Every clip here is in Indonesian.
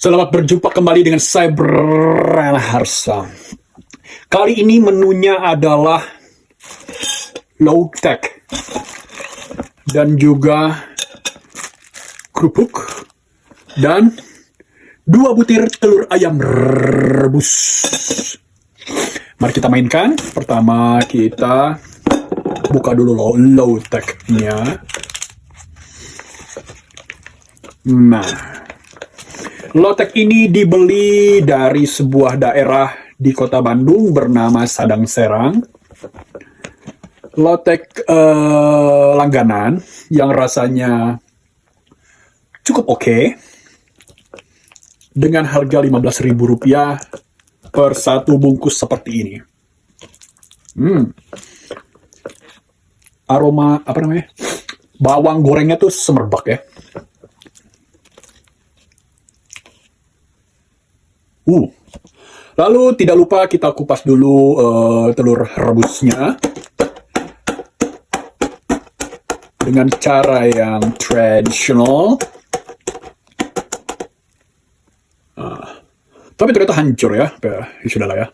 Selamat berjumpa kembali dengan saya Bren Harsa. Kali ini menunya adalah low tech dan juga kerupuk dan 2 butir telur ayam rebus. Mari kita mainkan. Pertama kita buka dulu low tech-nya. Nah, lotek ini dibeli dari sebuah daerah di kota Bandung bernama Sadang Serang. Lotek langganan yang rasanya cukup oke, dengan harga Rp15.000 per satu bungkus seperti ini. Aroma bawang gorengnya tuh semerbak ya. Lalu tidak lupa kita kupas dulu telur rebusnya dengan cara yang tradisional. Tapi ternyata hancur ya. Sudahlah ya.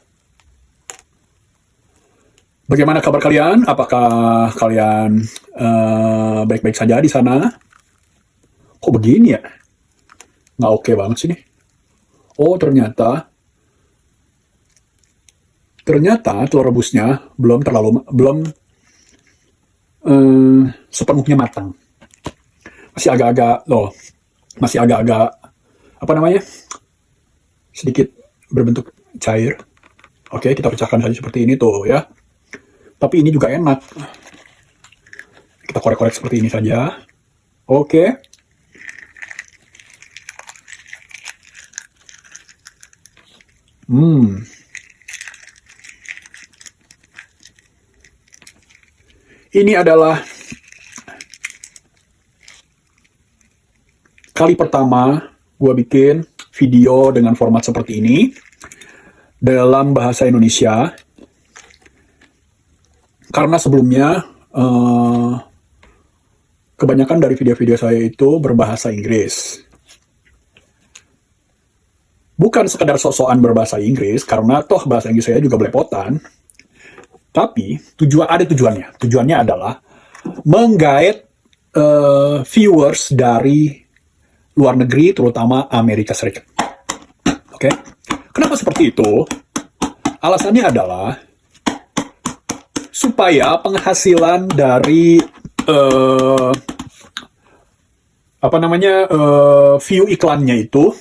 Bagaimana kabar kalian? Apakah kalian baik-baik saja di sana? Kok begini ya? Nggak oke banget sih nih. Oh, ternyata telur rebusnya belum sepenuhnya matang. Masih agak-agak sedikit berbentuk cair. Oke, kita pecahkan saja seperti ini tuh ya. Tapi ini juga enak. Kita korek-korek seperti ini saja. Oke. Ini adalah kali pertama gue bikin video dengan format seperti ini dalam bahasa Indonesia. Karena sebelumnya kebanyakan dari video-video saya itu berbahasa Inggris. Bukan sekedar sok-sokan berbahasa Inggris, karena toh bahasa Inggris saya juga belepotan. Tapi ada tujuannya. Tujuannya adalah menggait viewers dari luar negeri, terutama Amerika Serikat. Oke? Kenapa seperti itu? Alasannya adalah supaya penghasilan dari view iklannya itu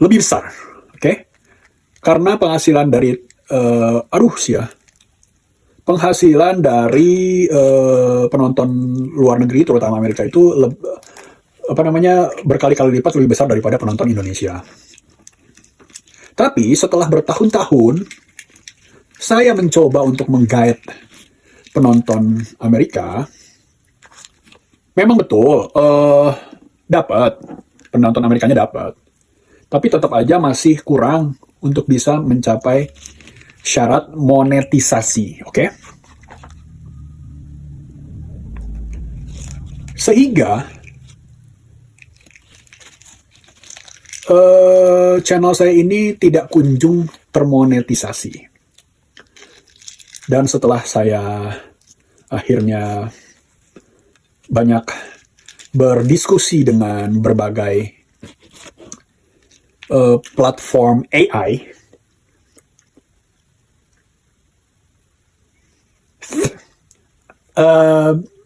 lebih besar, oke? Karena penghasilan dari penghasilan dari penonton luar negeri, terutama Amerika itu berkali-kali lipat lebih besar daripada penonton Indonesia. Tapi setelah bertahun-tahun saya mencoba untuk menggait penonton Amerika, memang betul dapat penonton Amerikanya dapat. Tapi tetap aja masih kurang untuk bisa mencapai syarat monetisasi, oke? Sehingga channel saya ini tidak kunjung termonetisasi. Dan setelah saya akhirnya banyak berdiskusi dengan berbagai platform AI,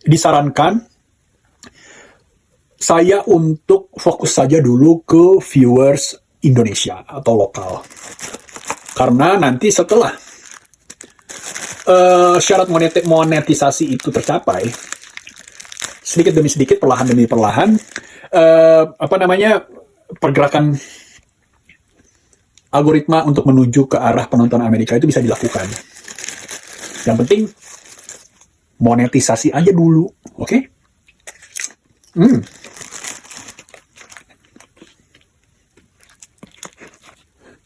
disarankan saya untuk fokus saja dulu ke viewers Indonesia atau lokal. Karena nanti setelah syarat monetisasi itu tercapai, sedikit demi sedikit, perlahan demi perlahan, pergerakan algoritma untuk menuju ke arah penonton Amerika itu bisa dilakukan. Yang penting monetisasi aja dulu, oke?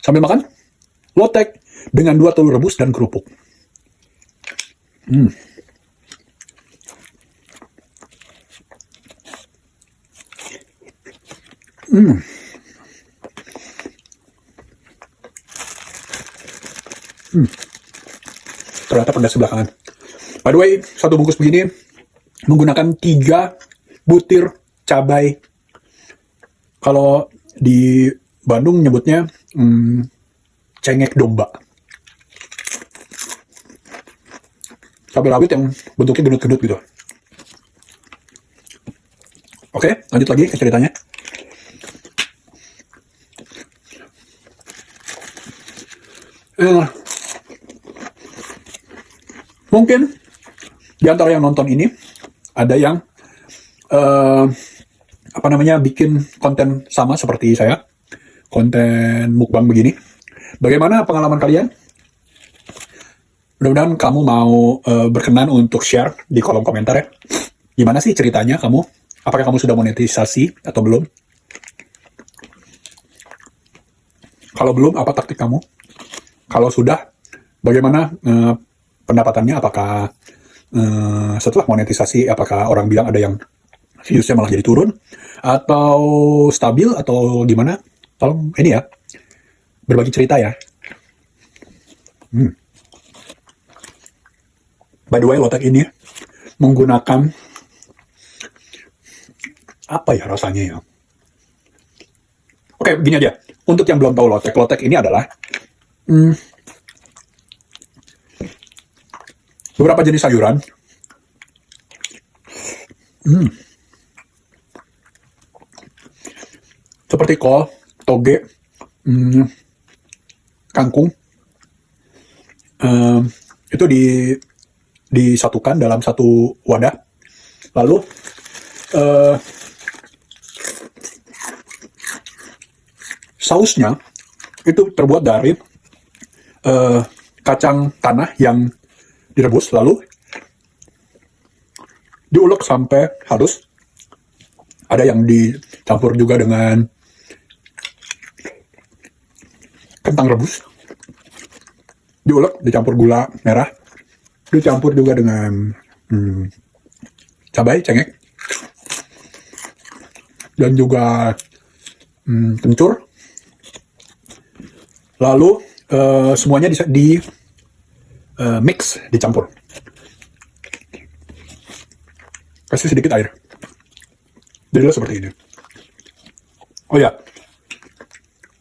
Sambil makan, lotek dengan 2 telur rebus dan kerupuk. Ternyata pedas sebelah kanan. By the way, satu bungkus begini menggunakan 3 butir cabai. Kalau di Bandung nyebutnya cengek domba. Cabai rawit yang bentuknya gendut-gendut gitu. Oke, lanjut lagi ke ceritanya. Mungkin di antara yang nonton ini ada yang bikin konten sama seperti saya, konten mukbang begini. Bagaimana pengalaman kalian? Mudah-mudahan kamu mau berkenan untuk share di kolom komentar ya. Gimana sih ceritanya kamu? Apakah kamu sudah monetisasi atau belum? Kalau belum, apa taktik kamu? Kalau sudah, bagaimana pendapatannya? Apakah setelah monetisasi, apakah orang bilang ada yang viewsnya malah jadi turun? Atau stabil? Atau gimana? Tolong ini ya, berbagi cerita ya. By the way, lotek ini menggunakan apa ya rasanya ya? Oke, begini aja. Untuk yang belum tahu lotek ini adalah beberapa jenis sayuran. Seperti kol, toge, kangkung. Itu disatukan dalam satu wadah. Lalu sausnya itu terbuat dari kacang tanah yang direbus, lalu diulek sampai halus. Ada yang dicampur juga dengan kentang rebus, diulek, dicampur gula merah, dicampur juga dengan cabai, cengek, dan juga kencur. Lalu semuanya di mix, dicampur. Kasih sedikit air. Jadilah seperti ini. Oh ya,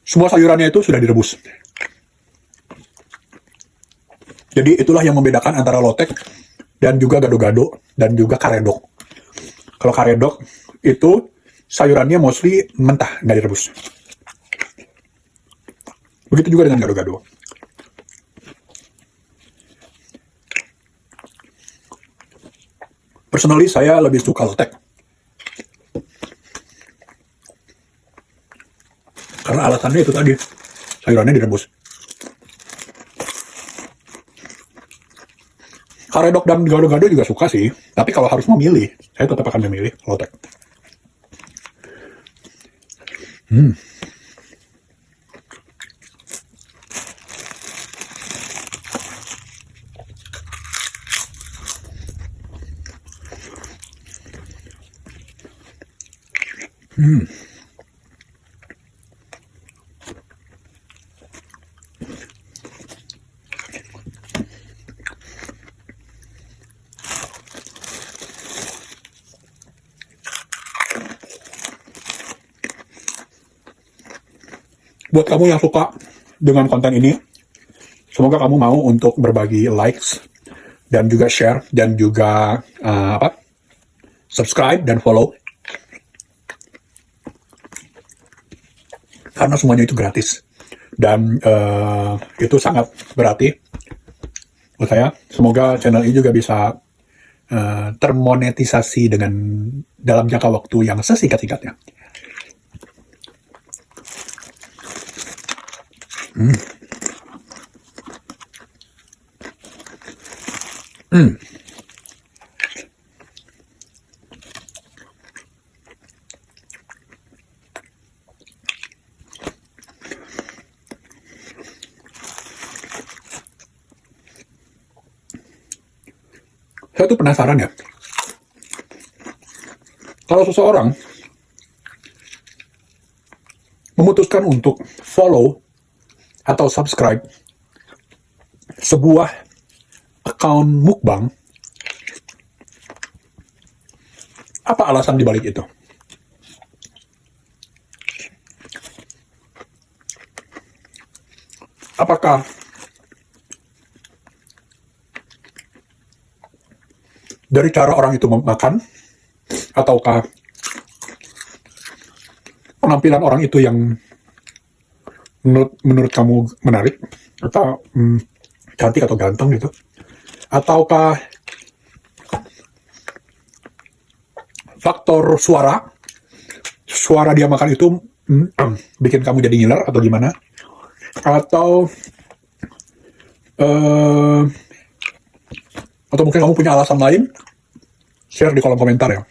semua sayurannya itu sudah direbus. Jadi itulah yang membedakan antara lotek dan juga gado-gado dan juga karedok. Kalau karedok itu sayurannya mostly mentah, nggak direbus. Begitu juga dengan gado-gado. Personally, saya lebih suka lotek. Karena alasannya itu tadi, sayurannya direbus. Karedok dan gado-gado juga suka sih, tapi kalau harus memilih, saya tetap akan memilih lotek. Buat kamu yang suka dengan konten ini, semoga kamu mau untuk berbagi likes dan juga share dan juga subscribe dan follow, karena semuanya itu gratis dan itu sangat berarti buat saya. Semoga channel ini juga bisa termonetisasi dalam jangka waktu yang sesingkat-singkatnya. Saya tuh penasaran ya, kalau seseorang memutuskan untuk follow atau subscribe sebuah account mukbang, apa alasan dibalik itu? Apakah dari cara orang itu makan, ataukah penampilan orang itu yang menurut kamu menarik, atau cantik atau ganteng gitu, ataukah faktor suara dia makan itu bikin kamu jadi ngiler atau gimana, atau atau mungkin kamu punya alasan lain, share di kolom komentar ya.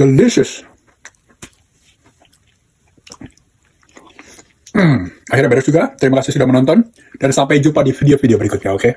Delicious. Akhirnya beres juga. Terima kasih sudah menonton. Dan sampai jumpa di video-video berikutnya, oke?